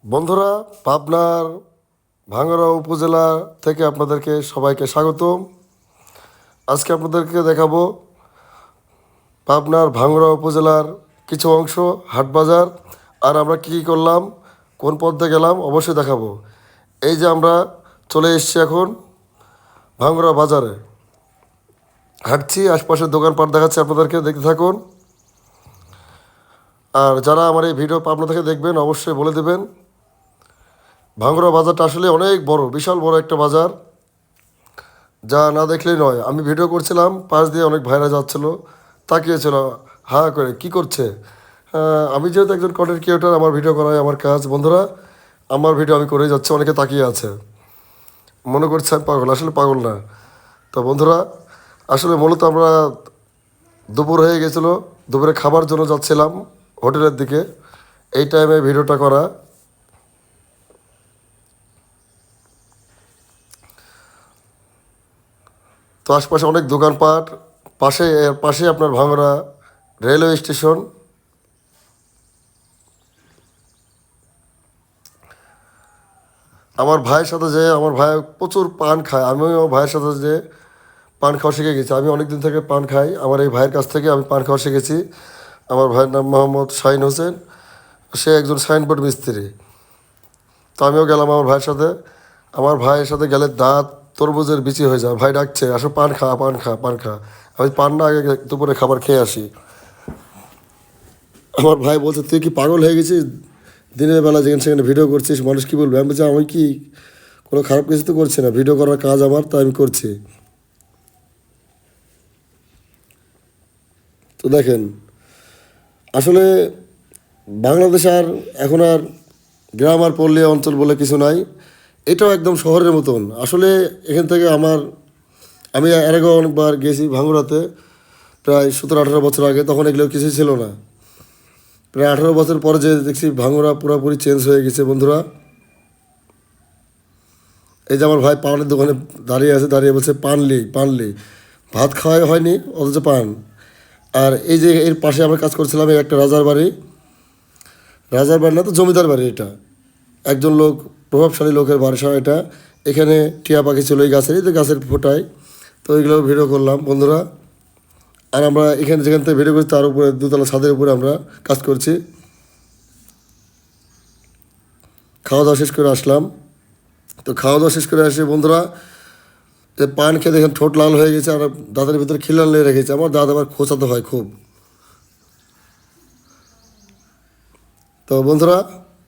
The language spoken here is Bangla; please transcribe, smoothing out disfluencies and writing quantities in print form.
বন্ধুরা, পাবনার ভাঙ্গাড়া উপজেলা থেকে আপনাদেরকে সবাইকে স্বাগতম। আজকে আপনাদেরকে দেখাবো পাবনার ভাঙ্গাড়া উপজেলার কিছু অংশ, হাটবাজার, আর আমরা কী কী করলাম, কোন পথে গেলাম অবশ্যই দেখাবো। এই যে আমরা চলে এসেছি এখন ভাঙ্গাড়া বাজারে, হাঁটছি, আশপাশের দোকানপাট দেখাচ্ছি আপনাদেরকে, দেখতে থাকুন। আর যারা আমার এই ভিডিও পাবনা থেকে দেখবেন অবশ্যই বলে দেবেন। ভাঙ্গাড়া বাজারটা আসলে অনেক বড়, বিশাল বড় একটা বাজার, যা না দেখলেই নয়। আমি ভিডিও করছিলাম, পাশ দিয়ে অনেক ভাইরা যাচ্ছিল, তাকিয়েছিল হা করে, কি করছে। আমি যেহেতু একজন কন্টেন্ট ক্রিয়েটর, আমার ভিডিও করাই আমার কাজ। বন্ধুরা, আমার ভিডিও আমি করেই যাচ্ছি, অনেকে তাকিয়ে আছে, মনে করছে আমি পাগল, আসলে পাগল না। তো বন্ধুরা, আসলে মূলত আমরা দুপুর হয়ে গেছিলো, দুপুরে খাবার জন্য যাচ্ছিলাম হোটেলের দিকে, এই টাইমে ভিডিওটা করা। তো আশপাশে অনেক দোকানপাট, এর পাশে আপনার ভাঙড়া রেলওয়ে স্টেশন। আমার ভাইয়ের সাথে যে, আমার ভাই প্রচুর পান খায়, আমিও ভাইয়ের সাথে যে পান খাওয়া শিখে গেছি। আমি অনেক দিন থেকে পান খাই, আমার এই ভাইয়ের কাছ থেকে আমি পান খাওয়া শিখেছি। আমার ভাইয়ের নাম মোহাম্মদ শাহিন হোসেন, সে একজন সাইনবোর্ড মিস্ত্রি। তো আমিও গেলাম আমার ভাইয়ের সাথে। আমার ভাইয়ের সাথে গেলে দাঁত তরমুজের বিচি হয়ে যায়। ভাই ডাকছে, আসো পান খা, পান খা, পান খা। আমি পান না, আগে দুপুরে খাবার খেয়ে আসি। আমার ভাই বলছে, তুই কি পাগল হয়ে গেছিস, দিনের বেলা যেখানে সেখানে ভিডিও করছিস, মানুষ কী বলবে। আমি বলছি, আমি কি কোনো খারাপ কিছু তো করছি না, ভিডিও করার কাজ আমার, তাই আমি করছি। তো দেখেন, আসলে বাংলাদেশ আর এখন আর গ্রাম আর পল্লী অঞ্চল বলে কিছু নাই, এটাও একদম শহরের মতন। আসলে এখান থেকে আমি এর আগেও অনেকবার গেছি ভাঙ্গুড়াতে, প্রায় 17-18 বছর আগে, তখন এগুলো কিছুই ছিল না। প্রায় 18 বছর পরে যে দেখছি ভাঙ্গুড়া পুরোপুরি চেঞ্জ হয়ে গেছে। বন্ধুরা, এই যে আমার ভাই পানের দোকানে দাঁড়িয়ে আছে, দাঁড়িয়ে বলছে পানলি পানলি, ভাত খাওয়াই হয়নি অথচ পান। আর এই যে এর পাশে আমরা কাজ করছিলাম, এই একটা রাজার বাড়ি, রাজার বাড়ি না তো জমিদার বাড়ি, এটা একজন লোক, প্রভাবশালী লোকের বাসা এটা। এখানে টিয়া পাখি ছিল এই গাছের, এই যে গাছের ফোটায়। তো এইগুলো ভিডিও করলাম বন্ধুরা। আর আমরা এখানে যেখান থেকে ভিডিও করছি তার উপরে দোতলা ছাদের উপরে আমরা কাজ করছি। খাওয়া দাওয়া শেষ করে আসলাম। তো খাওয়া দাওয়া শেষ করে আসে বন্ধুরা, পান খেয়ে দেখেন ঠোঁট লাল হয়ে গেছে, আর দাঁতের ভিতরে খিলান লেগে রেখেছে। আমার দাঁত আবার খোঁচাতে হয় খুব। তো বন্ধুরা,